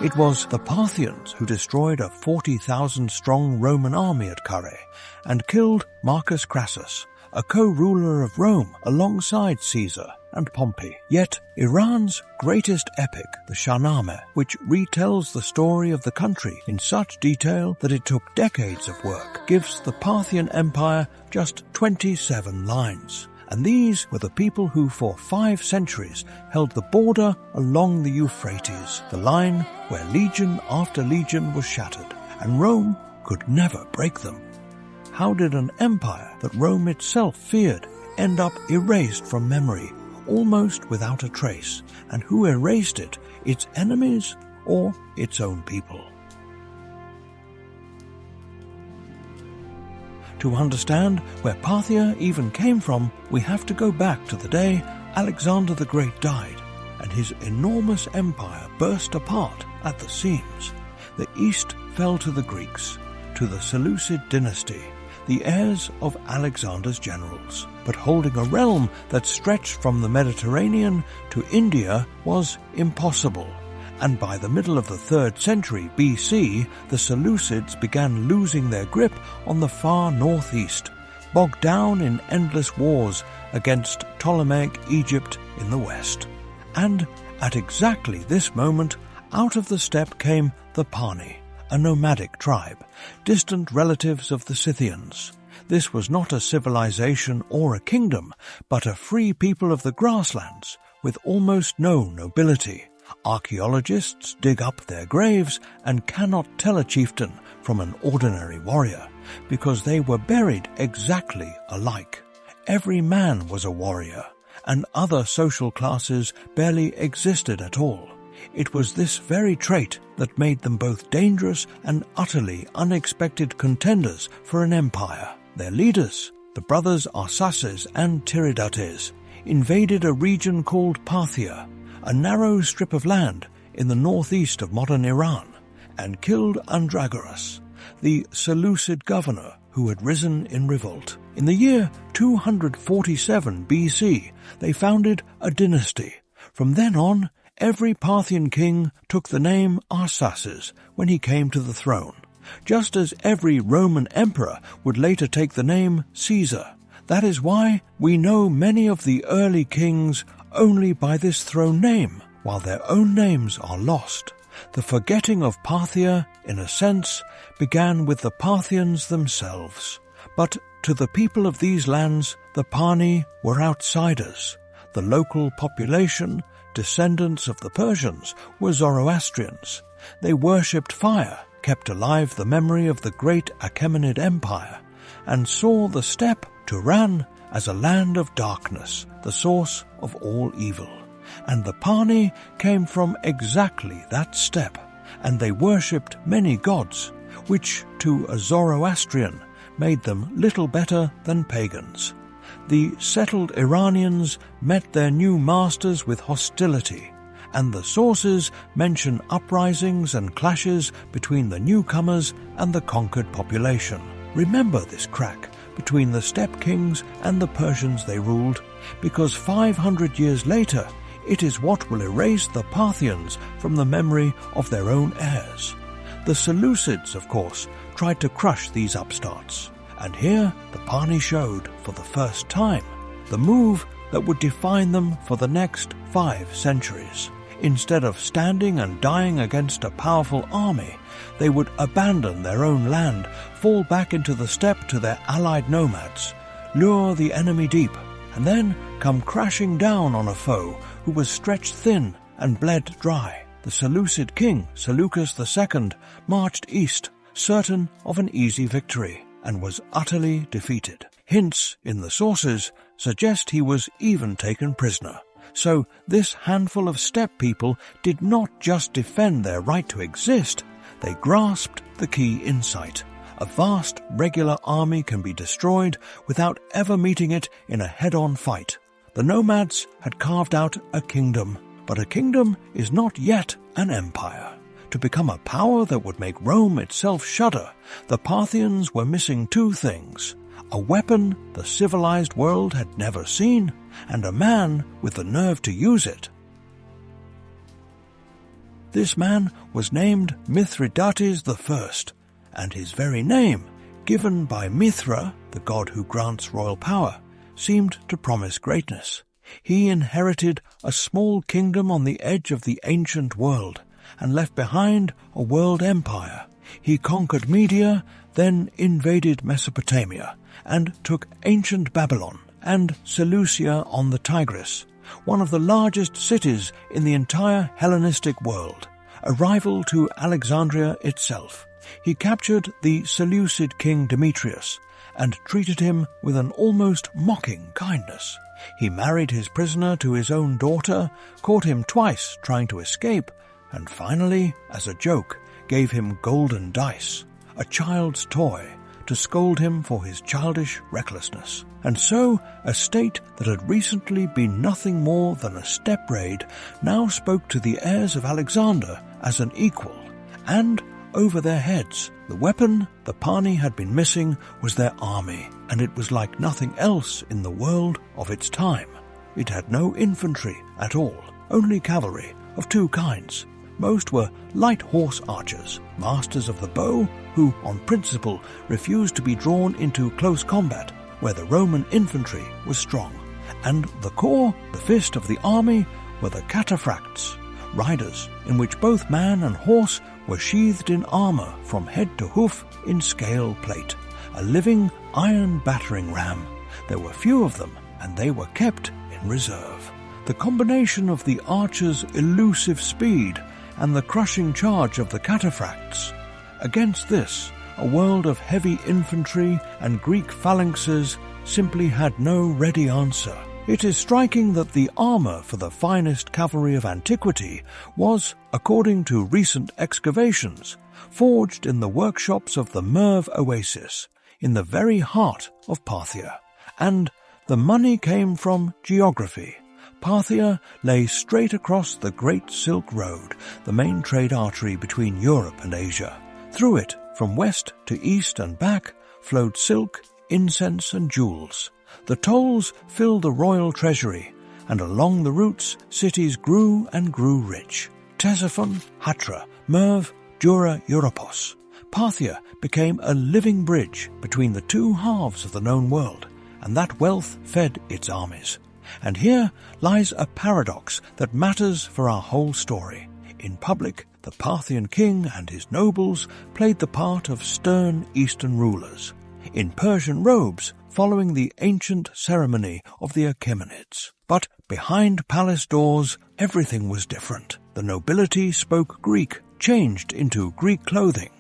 It was the Parthians who destroyed a 40,000-strong Roman army at Carrhae and killed Marcus Crassus, a co-ruler of Rome alongside Caesar and Pompey. Yet Iran's greatest epic, the Shahnameh, which retells the story of the country in such detail that it took decades of work, gives the Parthian Empire just 27 lines. And these were the people who for 5 centuries held the border along the Euphrates, the line where legion after legion was shattered, and Rome could never break them. How did an empire that Rome itself feared end up erased from memory, almost without a trace? And who erased it, its enemies or its own people? To understand where Parthia even came from, we have to go back to the day Alexander the Great died and his enormous empire burst apart at the seams. The east fell to the Greeks, to the Seleucid dynasty, the heirs of Alexander's generals. But holding a realm that stretched from the Mediterranean to India was impossible. And by the middle of the 3rd century BC, the Seleucids began losing their grip on the far northeast, bogged down in endless wars against Ptolemaic Egypt in the west. And at exactly this moment, out of the steppe came the Pani, a nomadic tribe, distant relatives of the Scythians. This was not a civilization or a kingdom, but a free people of the grasslands, with almost no nobility. Archaeologists dig up their graves and cannot tell a chieftain from an ordinary warrior, because they were buried exactly alike. Every man was a warrior, and other social classes barely existed at all. It was this very trait that made them both dangerous and utterly unexpected contenders for an empire. Their leaders, the brothers Arsacid and Mithridates, invaded a region called Parthia, a narrow strip of land in the northeast of modern Iran, and killed Andragoras, the Seleucid governor who had risen in revolt. In the year 247 BC, they founded a dynasty. From then on, every Parthian king took the name Arsacid when he came to the throne, just as every Roman emperor would later take the name Caesar. That is why we know many of the early kings only by this throne name, while their own names are lost. The forgetting of Parthia, in a sense, began with the Parthians themselves. But to the people of these lands, the Pani were outsiders. The local population, descendants of the Persians, were Zoroastrians. They worshipped fire, kept alive the memory of the great Achaemenid Empire, and saw the steppe, Turan, as a land of darkness, the source of all evil. And the Pani came from exactly that steppe, and they worshipped many gods, which to a Zoroastrian made them little better than pagans. The settled Iranians met their new masters with hostility, and the sources mention uprisings and clashes between the newcomers and the conquered population. Remember this crack between the steppe kings and the Persians they ruled, because 500 years later it is what will erase the Parthians from the memory of their own heirs. The Seleucids, of course, tried to crush these upstarts, and here the Pani showed, for the first time, the move that would define them for the next 5 centuries. Instead of standing and dying against a powerful army, they would abandon their own land, fall back into the steppe to their allied nomads, lure the enemy deep, and then come crashing down on a foe who was stretched thin and bled dry. The Seleucid king, Seleucus II, marched east, certain of an easy victory, and was utterly defeated. Hints in the sources suggest he was even taken prisoner. So this handful of steppe people did not just defend their right to exist, they grasped the key insight. A vast regular army can be destroyed without ever meeting it in a head-on fight. The nomads had carved out a kingdom, but a kingdom is not yet an empire. To become a power that would make Rome itself shudder, the Parthians were missing 2 things: a weapon the civilized world had never seen, and a man with the nerve to use it. This man was named Mithridates I, and his very name, given by Mithra, the god who grants royal power, seemed to promise greatness. He inherited a small kingdom on the edge of the ancient world and left behind a world empire. He conquered Media, then invaded Mesopotamia, and took ancient Babylon and Seleucia on the Tigris, one of the largest cities in the entire Hellenistic world, a rival to Alexandria itself. He captured the Seleucid king Demetrius and treated him with an almost mocking kindness. He married his prisoner to his own daughter, caught him twice trying to escape, and finally, as a joke, gave him golden dice, a child's toy, to scold him for his childish recklessness. And so, a state that had recently been nothing more than a steppe raid now spoke to the heirs of Alexander as an equal, and over their heads, the weapon the Pani had been missing was their army, and it was like nothing else in the world of its time. It had no infantry at all, only cavalry of two kinds. Most were light horse archers, masters of the bow, who, on principle, refused to be drawn into close combat, where the Roman infantry was strong. And the core, the fist of the army, were the cataphracts, riders in which both man and horse were sheathed in armor from head to hoof in scale plate, a living iron battering ram. There were few of them, and they were kept in reserve. The combination of the archers' elusive speed and the crushing charge of the cataphracts. Against this, a world of heavy infantry and Greek phalanxes simply had no ready answer. It is striking that the armor for the finest cavalry of antiquity was, according to recent excavations, forged in the workshops of the Merv Oasis, in the very heart of Parthia. And the money came from geography. Parthia lay straight across the Great Silk Road, the main trade artery between Europe and Asia. Through it, from west to east and back, flowed silk, incense and jewels. The tolls filled the royal treasury, and along the routes cities grew and grew rich. Ctesiphon, Hatra, Merv, Dura, Europos. Parthia became a living bridge between the two halves of the known world, and that wealth fed its armies. And here lies a paradox that matters for our whole story. In public, the Parthian king and his nobles played the part of stern Eastern rulers, in Persian robes following the ancient ceremony of the Achaemenids. But behind palace doors, everything was different. The nobility spoke Greek, changed into Greek clothing,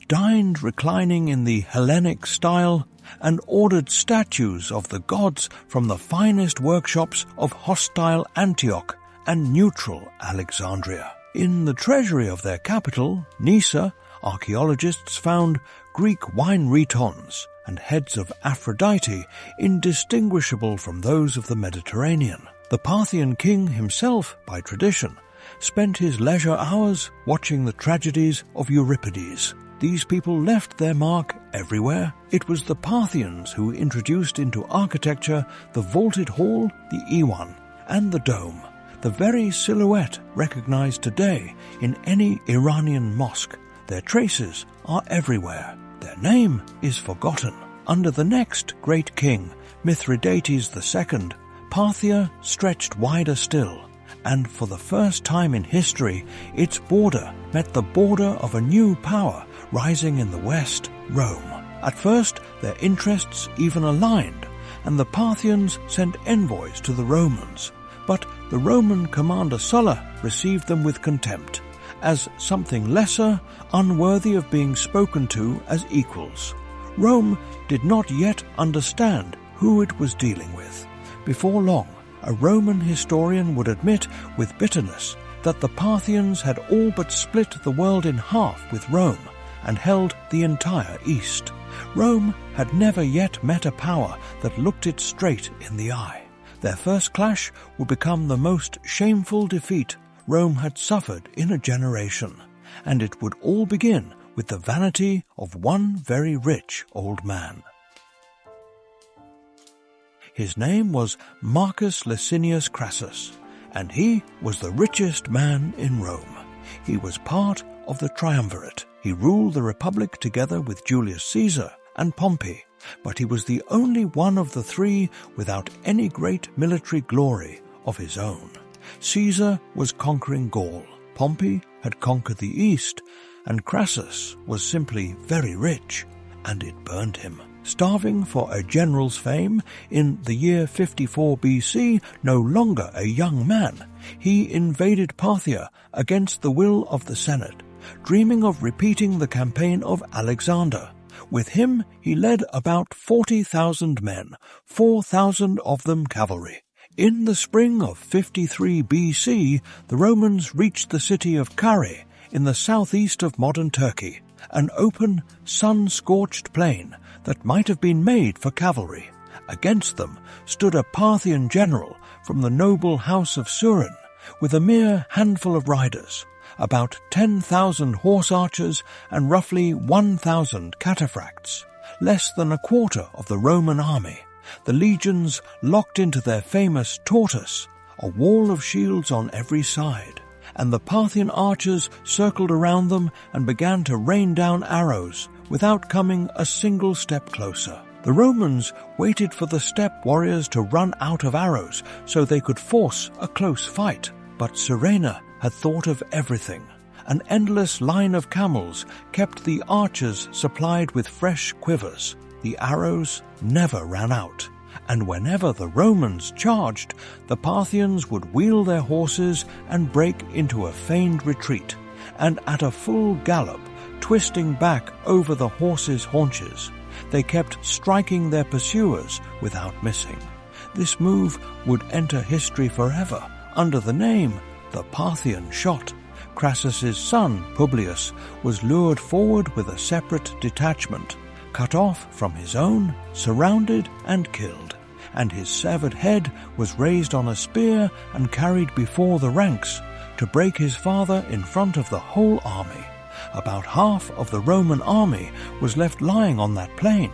dined reclining in the Hellenic style, and ordered statues of the gods from the finest workshops of hostile Antioch and neutral Alexandria. In the treasury of their capital, Nysa, archaeologists found Greek wine ritons and heads of Aphrodite indistinguishable from those of the Mediterranean. The Parthian king himself, by tradition, spent his leisure hours watching the tragedies of Euripides. These people left their mark everywhere. It was the Parthians who introduced into architecture the vaulted hall, the Iwan, and the dome, the very silhouette recognized today in any Iranian mosque. Their traces are everywhere. Their name is forgotten. Under the next great king, Mithridates II, Parthia stretched wider still, and for the first time in history, its border met the border of a new power rising in the west, Rome. At first, their interests even aligned, and the Parthians sent envoys to the Romans. But the Roman commander Sulla received them with contempt, as something lesser, unworthy of being spoken to as equals. Rome did not yet understand who it was dealing with. Before long, a Roman historian would admit with bitterness that the Parthians had all but split the world in half with Rome and held the entire East. Rome had never yet met a power that looked it straight in the eye. Their first clash would become the most shameful defeat Rome had suffered in a generation, and it would all begin with the vanity of one very rich old man. His name was Marcus Licinius Crassus, and he was the richest man in Rome. He was part of the triumvirate. He ruled the Republic together with Julius Caesar and Pompey, but he was the only one of the three without any great military glory of his own. Caesar was conquering Gaul, Pompey had conquered the East, and Crassus was simply very rich, and it burned him. Starving for a general's fame, in the year 54 BC, no longer a young man, he invaded Parthia against the will of the Senate, dreaming of repeating the campaign of Alexander. With him he led about 40,000 men, 4,000 of them cavalry. In the spring of 53 BC, the Romans reached the city of Carrhae in the southeast of modern Turkey, an open, sun-scorched plain that might have been made for cavalry. Against them stood a Parthian general from the noble house of Surin, with a mere handful of riders, about 10,000 horse archers and roughly 1,000 cataphracts, less than a quarter of the Roman army. The legions locked into their famous tortoise, a wall of shields on every side, and the Parthian archers circled around them and began to rain down arrows without coming a single step closer. The Romans waited for the steppe warriors to run out of arrows so they could force a close fight, but Surinna had thought of everything. An endless line of camels kept the archers supplied with fresh quivers. The arrows never ran out, and whenever the Romans charged, the Parthians would wheel their horses and break into a feigned retreat, and at a full gallop, twisting back over the horses' haunches, they kept striking their pursuers without missing. This move would enter history forever under the name the Parthian Shot. Crassus's son, Publius, was lured forward with a separate detachment, cut off from his own, surrounded and killed, and his severed head was raised on a spear and carried before the ranks to break his father in front of the whole army. About half of the Roman army was left lying on that plain.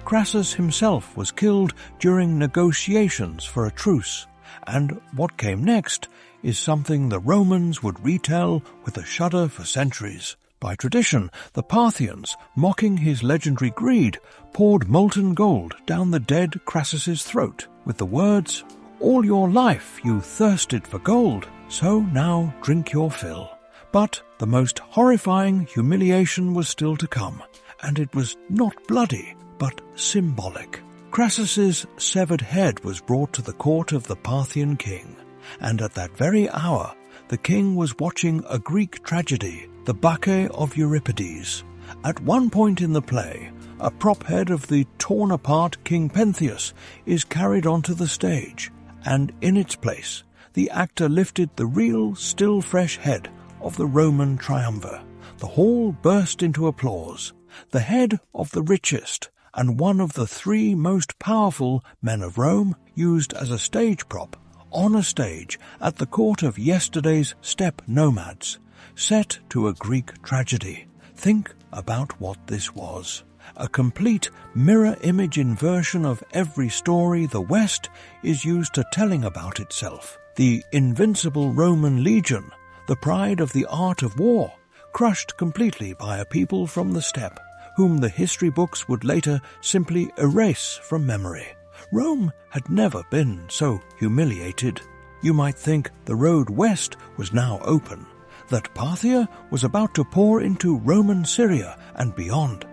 Crassus himself was killed during negotiations for a truce, and what came next is something the Romans would retell with a shudder for centuries. By tradition, the Parthians, mocking his legendary greed, poured molten gold down the dead Crassus's throat with the words, "All your life you thirsted for gold, so now drink your fill." But the most horrifying humiliation was still to come, and it was not bloody, but symbolic. Crassus's severed head was brought to the court of the Parthian king, and at that very hour the king was watching a Greek tragedy, the Bacchae of Euripides. At one point in the play, a prop head of the torn-apart King Pentheus is carried onto the stage, and in its place, the actor lifted the real, still-fresh head of the Roman triumvir. The hall burst into applause. The head of the richest and one of the three most powerful men of Rome, used as a stage prop, on a stage at the court of yesterday's steppe nomads, set to a Greek tragedy. Think about what this was. A complete mirror image inversion of every story the West is used to telling about itself. The invincible Roman legion, the pride of the art of war, crushed completely by a people from the steppe, whom the history books would later simply erase from memory. Rome had never been so humiliated. You might think the road west was now open, that Parthia was about to pour into Roman Syria and beyond.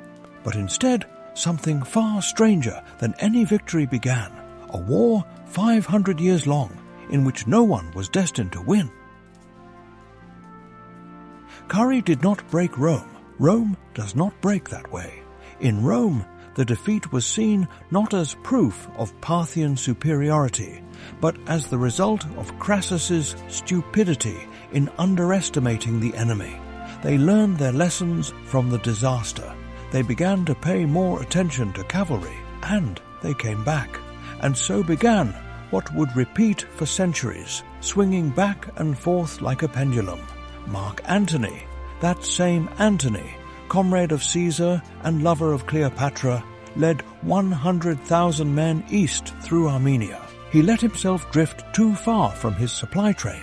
But instead, something far stranger than any victory began, a war 500 years long, in which no one was destined to win. Carrhae did not break Rome. Rome does not break that way. In Rome, the defeat was seen not as proof of Parthian superiority, but as the result of Crassus's stupidity in underestimating the enemy. They learned their lessons from the disaster. They began to pay more attention to cavalry, and they came back. And so began what would repeat for centuries, swinging back and forth like a pendulum. Mark Antony, that same Antony, comrade of Caesar and lover of Cleopatra, led 100,000 men east through Armenia. He let himself drift too far from his supply train,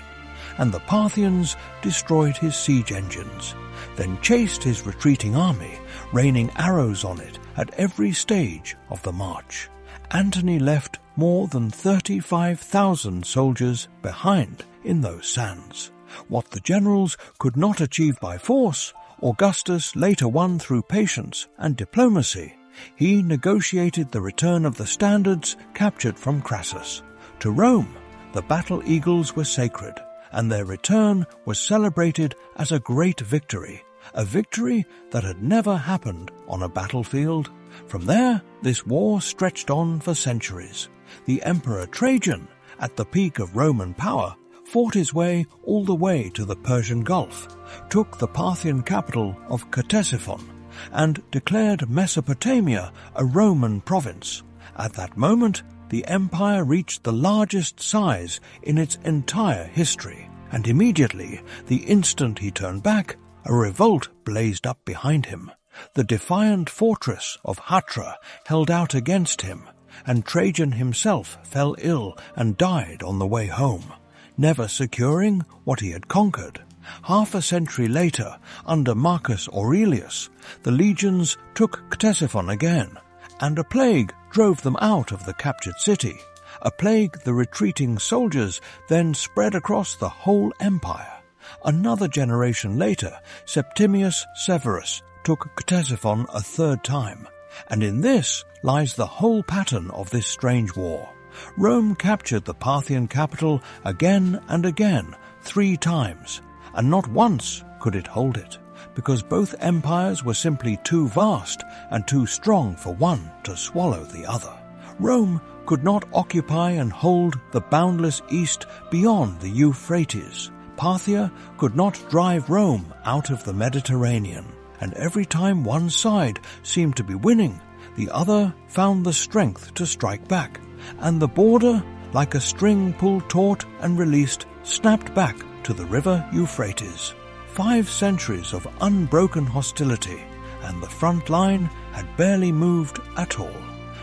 and the Parthians destroyed his siege engines, then chased his retreating army, raining arrows on it at every stage of the march. Antony left more than 35,000 soldiers behind in those sands. What the generals could not achieve by force, Augustus later won through patience and diplomacy. He negotiated the return of the standards captured from Crassus. To Rome, the battle eagles were sacred, and their return was celebrated as a great victory, a victory that had never happened on a battlefield. From there, this war stretched on for centuries. The Emperor Trajan, at the peak of Roman power, fought his way all the way to the Persian Gulf, took the Parthian capital of Ctesiphon, and declared Mesopotamia a Roman province. At that moment, the empire reached the largest size in its entire history, and immediately, the instant he turned back, a revolt blazed up behind him. The defiant fortress of Hatra held out against him, and Trajan himself fell ill and died on the way home, never securing what he had conquered. Half a century later, under Marcus Aurelius, the legions took Ctesiphon again, and a plague drove them out of the captured city, a plague the retreating soldiers then spread across the whole empire. Another generation later, Septimius Severus took Ctesiphon a third time, and in this lies the whole pattern of this strange war. Rome captured the Parthian capital again and again, 3 times, and not once could it hold it, because both empires were simply too vast and too strong for one to swallow the other. Rome could not occupy and hold the boundless east beyond the Euphrates. Parthia could not drive Rome out of the Mediterranean, and every time one side seemed to be winning, the other found the strength to strike back, and the border, like a string pulled taut and released, snapped back to the river Euphrates. 5 centuries of unbroken hostility, and the front line had barely moved at all.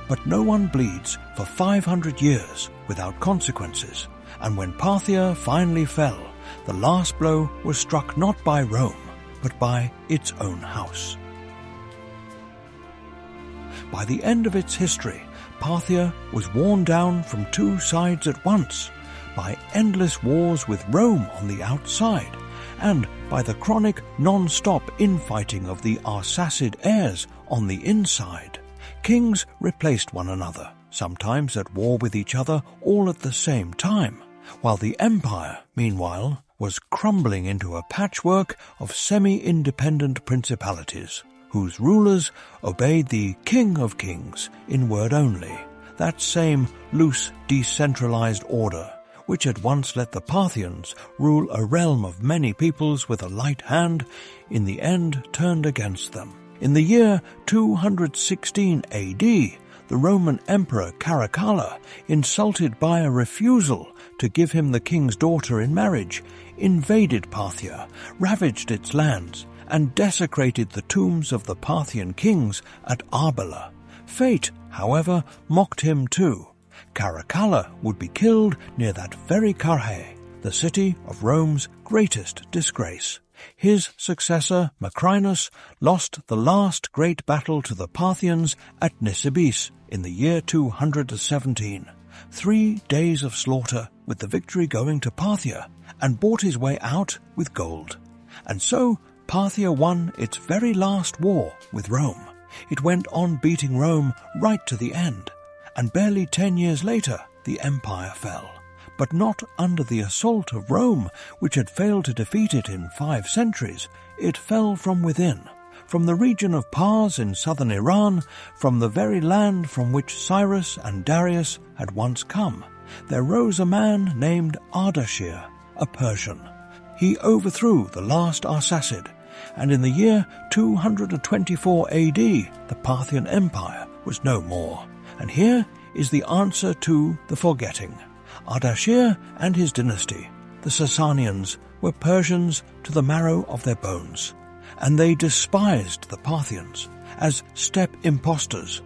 But no one bleeds for 500 years without consequences, and when Parthia finally fell, the last blow was struck not by Rome, but by its own house. By the end of its history, Parthia was worn down from 2 sides at once, by endless wars with Rome on the outside, and by the chronic non-stop infighting of the Arsacid heirs on the inside. Kings replaced one another, sometimes at war with each other all at the same time, while the empire, meanwhile, was crumbling into a patchwork of semi-independent principalities, whose rulers obeyed the King of Kings in word only, that same loose, decentralized order which had once let the Parthians rule a realm of many peoples with a light hand, in the end turned against them. In the year 216 AD, the Roman Emperor Caracalla, insulted by a refusal to give him the king's daughter in marriage, invaded Parthia, ravaged its lands, and desecrated the tombs of the Parthian kings at Arbela. Fate, however, mocked him too. Caracalla would be killed near that very Carrhae, the city of Rome's greatest disgrace. His successor, Macrinus, lost the last great battle to the Parthians at Nisibis in the year 217. 3 days of slaughter, with the victory going to Parthia, and bought his way out with gold. And so Parthia won its very last war with Rome. It went on beating Rome right to the end, and barely 10 years later the empire fell. But not under the assault of Rome, which had failed to defeat it in 5 centuries. It fell from within, from the region of Pars in southern Iran, from the very land from which Cyrus and Darius had once come. There rose a man named Ardashir, a Persian. He overthrew the last Arsacid, and in the year 224 AD, the Parthian Empire was no more. And here is the answer to the forgetting. Ardashir and his dynasty, the Sasanians, were Persians to the marrow of their bones, and they despised the Parthians as steppe impostors,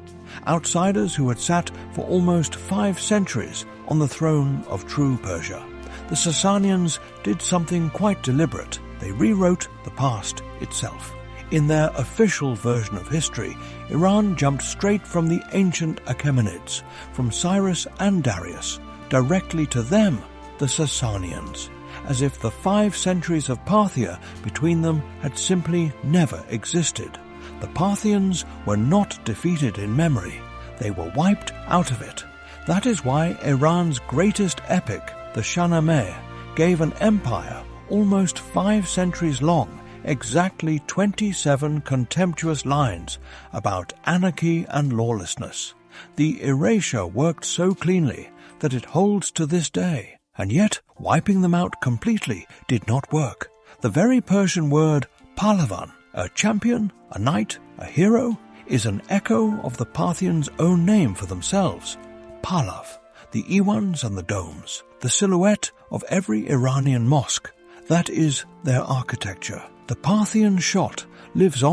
outsiders who had sat for almost 5 centuries on the throne of true Persia. the Sasanians did something quite deliberate. They rewrote the past itself. In their official version of history, Iran jumped straight from the ancient Achaemenids, from Cyrus and Darius, directly to them, the Sasanians, as if the 5 centuries of Parthia between them had simply never existed. The Parthians were not defeated in memory. They were wiped out of it. That is why Iran's greatest epic, the Shahnameh, gave an empire almost 5 centuries long exactly 27 contemptuous lines about anarchy and lawlessness. The erasure worked so cleanly that it holds to this day, and yet wiping them out completely did not work. The very Persian word Pahlavan, a champion, a knight, a hero, is an echo of the Parthians' own name for themselves, Pahlav, the Iwans and the domes, the silhouette of every Iranian mosque. That is their architecture. The Parthian Shot lives on